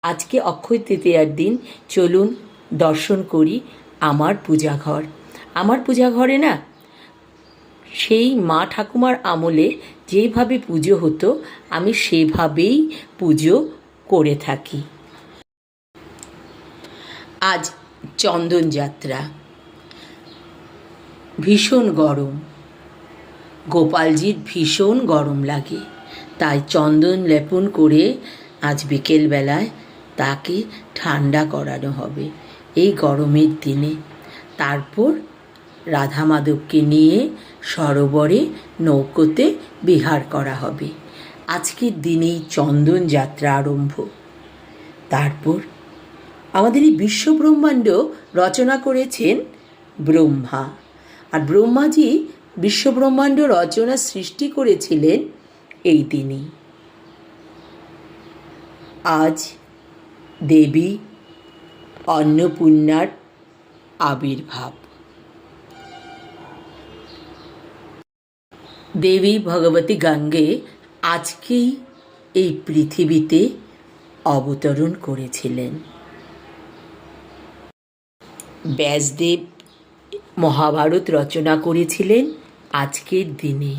আজকে অক্ষয় তৃতীয়ার দিন চলুন দর্শন করি আমার পূজাঘর। আমার পূজাঘরে না সেই মা ঠাকুমার আমলে যেভাবে পুজো হতো আমি সেভাবেই পুজো করে থাকি। আজ চন্দন যাত্রা, ভীষণ গরম, গোপালজির ভীষণ গরম লাগে, তাই চন্দন লেপন করে আজ বিকেলবেলায় তাকে ঠান্ডা করানো হবে এই গরমের দিনে। তারপর রাধা মাধবকে নিয়ে সরোবরে নৌকোতে বিহার করা হবে। আজকের দিনেই চন্দন যাত্রা আরম্ভ। তারপর আমাদের এই বিশ্বব্রহ্মাণ্ড রচনা করেছেন ব্রহ্মা, আর ব্রহ্মাজি বিশ্বব্রহ্মাণ্ড রচনা সৃষ্টি করেছিলেন এই দিনেই। আজ দেবী অন্নপূর্ণার আবির্ভাব। দেবী ভগবতী গঙ্গে আজকেই এই পৃথিবীতে অবতরণ করেছিলেন। ব্যাসদেব মহাভারত রচনা করেছিলেন আজকের দিনে।